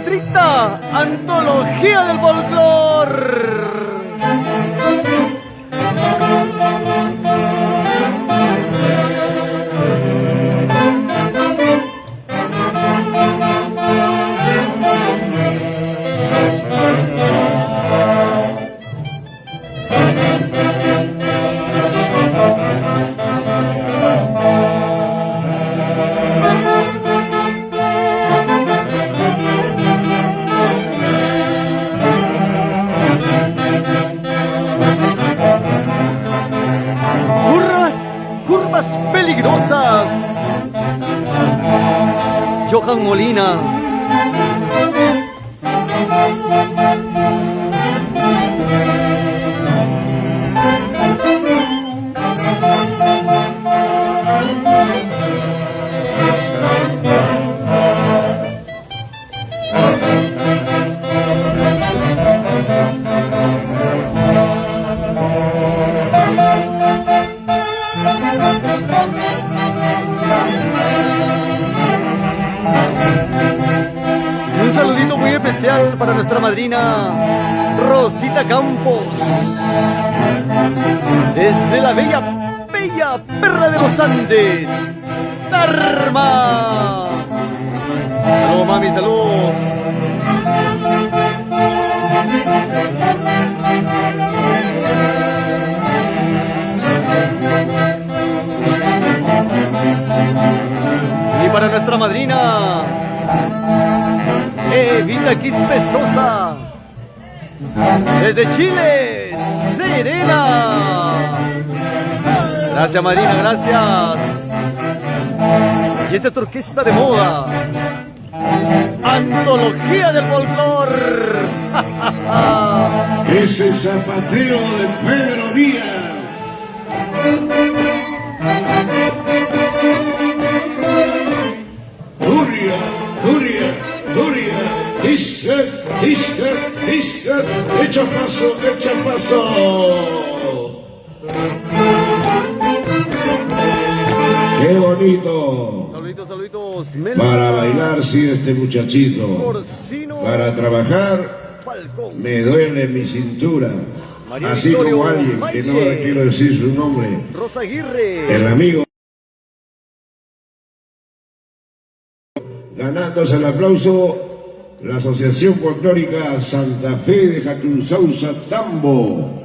Trita, antología del folclor. Curvas peligrosas. Johan Molina. Un saludito muy especial para nuestra madrina Rosita Campos, desde la bella perla de los Andes, Tarma. Saludos, mami, saludos. Y para nuestra madrina Evita Quispe Sosa, desde Chile, Serena. Gracias, madrina, gracias. Y esta es tu orquesta de moda, antología del folclor. Ese zapateo de Pedro Díaz. Duria, isca, echa paso. ¡Qué bonito! Saluditos. Para bailar, sí, este muchachito. Porcino, para trabajar, Falcón. me duele mi cintura. María Así Victorio, como alguien que no le quiero decir su nombre. Rosa Aguirre. El amigo. Ganándose el aplauso, la Asociación Folclórica Santa Fe de Jatunsausa Tambo.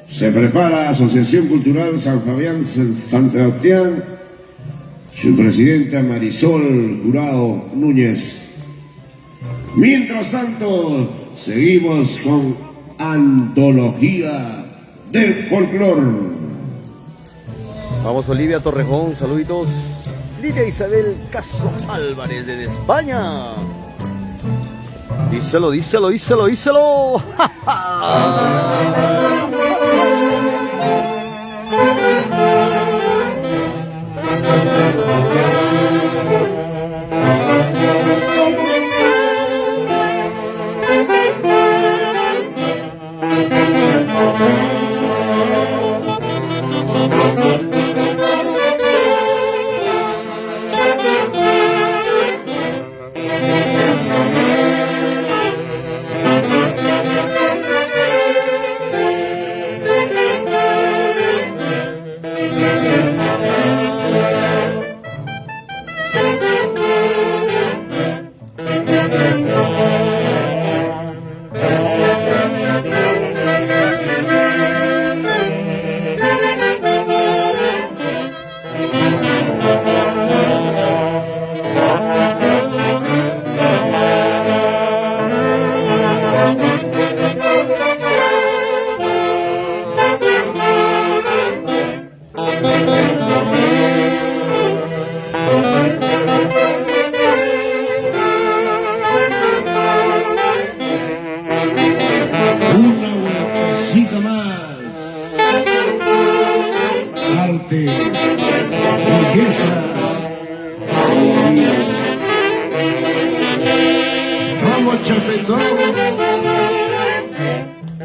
Se prepara Asociación Cultural San Fabián San Sebastián, su presidenta Marisol Jurado Núñez. Mientras tanto, seguimos con Antología del Folclor. Vamos, Olivia Torrejón, saluditos. Lidia Isabel Caso Álvarez desde España. Díselo. ¡Ja, ja!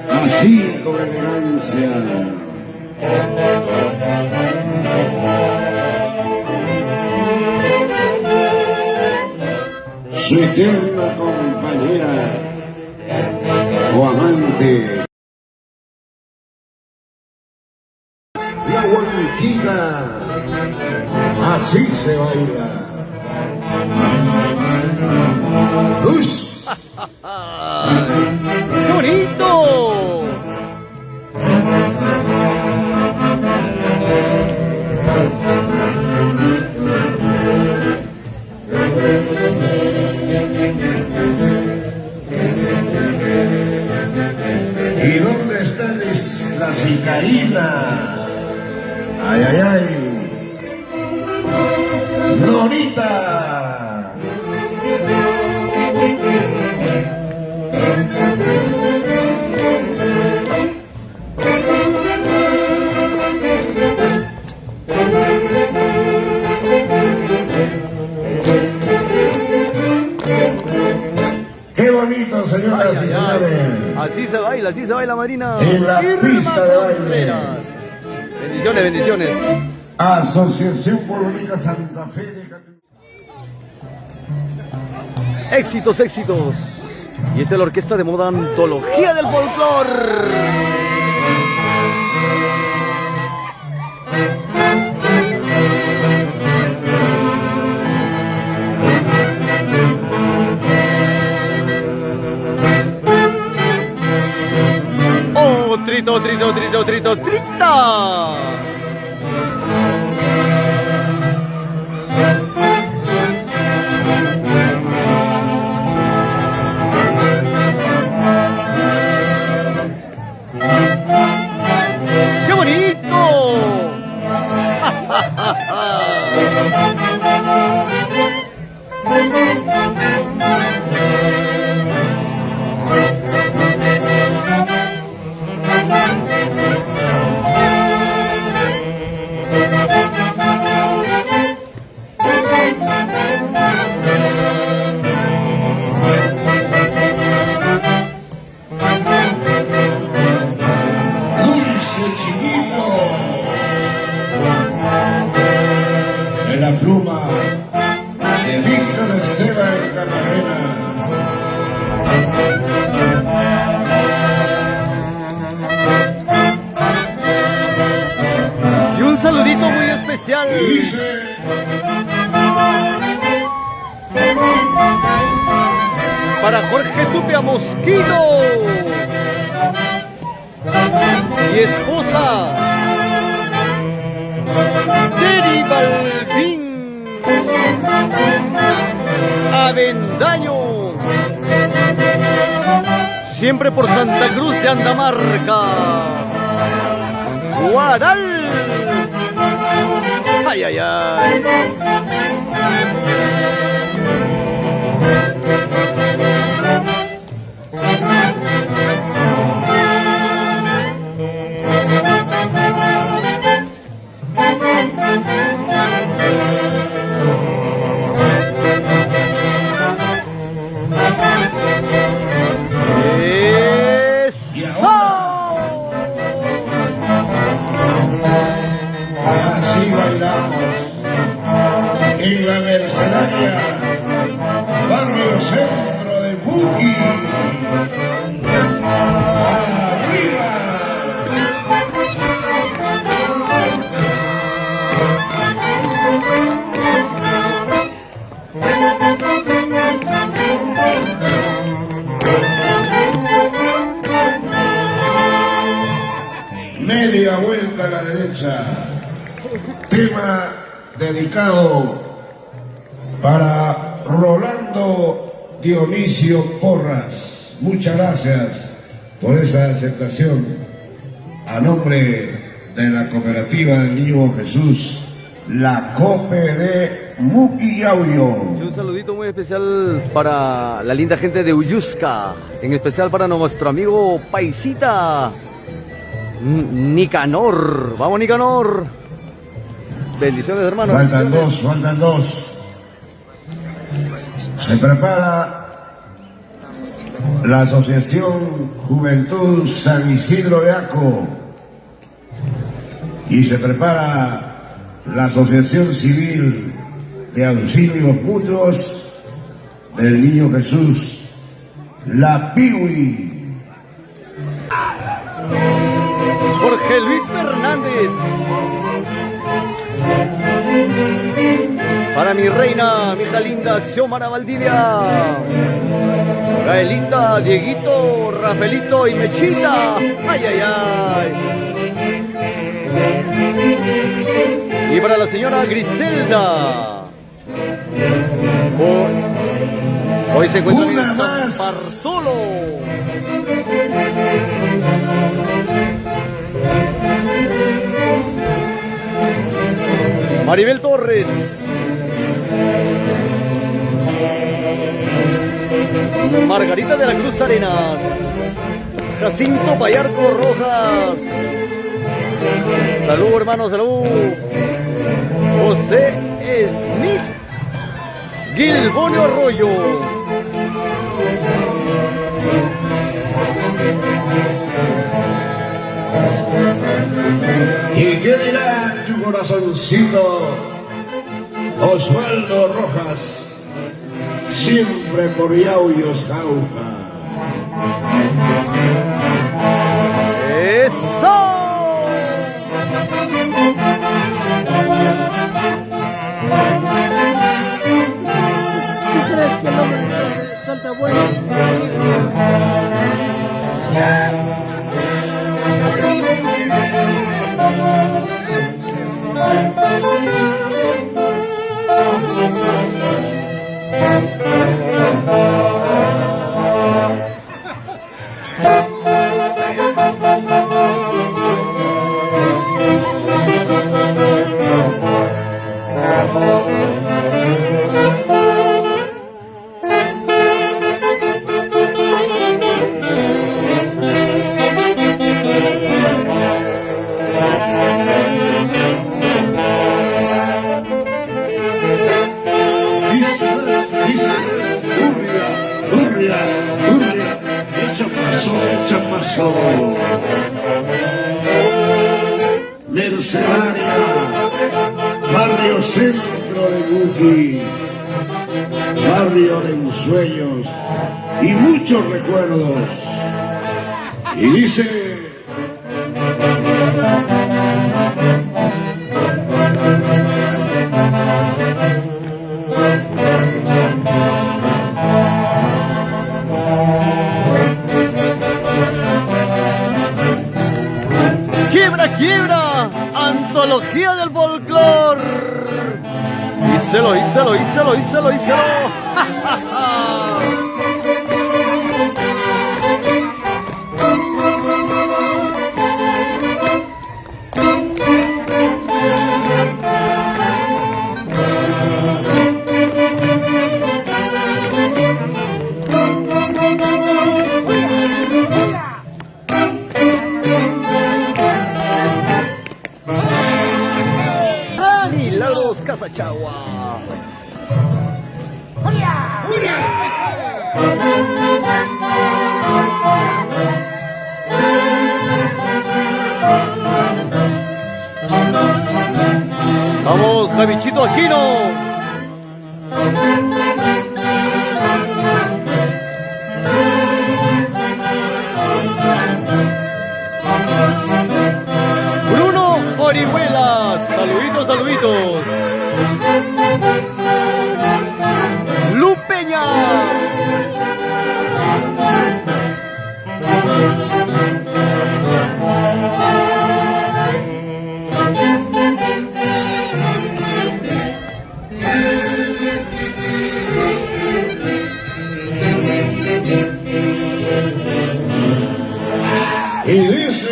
Así con elegancia. su eterna compañera o amante, la guanquita, así se baila. ¡Ush! ¡Qué bonito! ¿Y dónde está la cicaína? ¡Ay, ay, ay! ¡Lorita! ¡Qué bonito, señoras y señores! Así se baila, madrina. En la Irma pista de baile. Contreras. Bendiciones, bendiciones. Asociación Política Santa Fe de Cataluña. Éxitos, éxitos. Y esta es la orquesta de moda Antología del Folclor. Oh, trito, trito, trito, trito, trita. ¡Qué bonito! Dulce Chinito, de la pluma de Víctor Esteban Cartagena. Y un saludito muy especial Y dice, para Jorge Tupia Mosquito y esposa Teri Balbín Avendaño, siempre por Santa Cruz de Andamarca, Guaral. Ay, ay, ay. así bailamos en la Mercedaria, barrio centro de Buki. ¡Arriba! Media vuelta a la derecha. Tema dedicado para Rolando Dionisio Porras. Muchas gracias por esa aceptación. A nombre de la cooperativa del Niño Jesús, la COPE de Muquillauyo. Y un saludito muy especial para la linda gente de Uyusca, en especial para nuestro amigo Paisita Nicanor. Vamos, Nicanor. Bendiciones, hermano. Faltan dos. Se prepara la Asociación Juventud San Isidro de Aco y se prepara la Asociación Civil de Auxilios Mutuos del Niño Jesús, la Piwi. Jorge Luis Fernández. Para mi reina, mi hija linda, Xiomara Valdivia. Gaelita, Dieguito, Rafaelito y Mechita. Ay, ay, ay. Y para la señora Griselda. Hoy se encuentra en Una San más. Bartolo. Maribel Torres. Margarita de la Cruz Arenas. Jacinto Vallarco Rojas. Salud, hermano, salud. José Smith. Gilbonio Arroyo. ¿Y qué dirá tu corazoncito, Osvaldo Rojas? Siempre por Yauyos Jauja. ¡Eso! ¿Tú crees que el hombre de Santa Buena? Urria, echa paso. Mercedaria, barrio centro de Buki, barrio de ensueños y muchos recuerdos. Y dice... Quiebra, antología del folclor. Hícelo. Milagros Casachagua. Vamos, Javichito Aquino. Bruno Orihuela, saluditos. Lupeña. Y dice...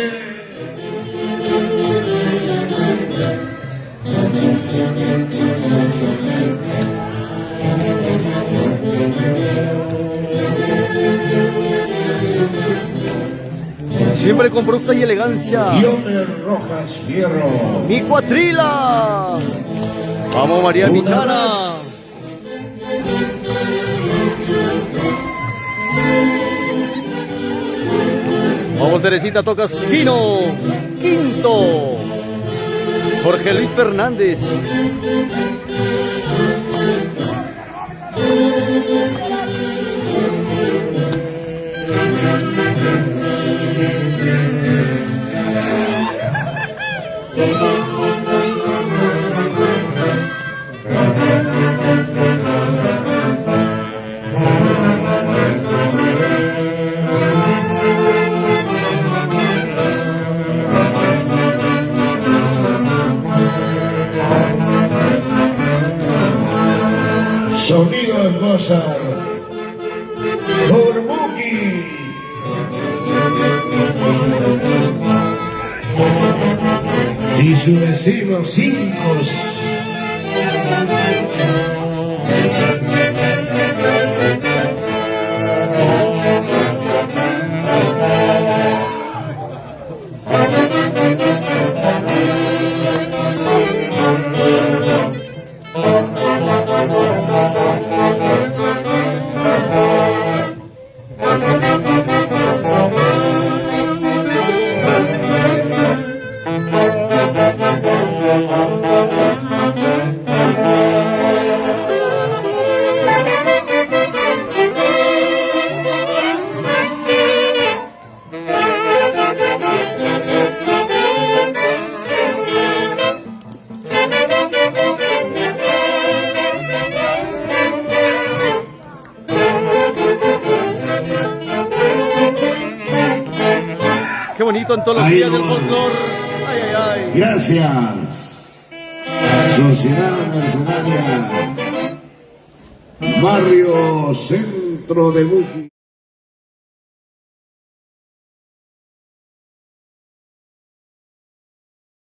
Siempre con prosa y elegancia. Diomer Rojas Fierro. Mi cuatrila. Vamos, María Una Michana. más. Vamos, Teresita Tocas Fino. Quinto. Jorge Luis Fernández. por Muki. Y su vecino Cinco. Qué bonito antología del folclor. Ay, ay, ay. Gracias. Sociedad Mercenaria. Barrio Centro de Muki.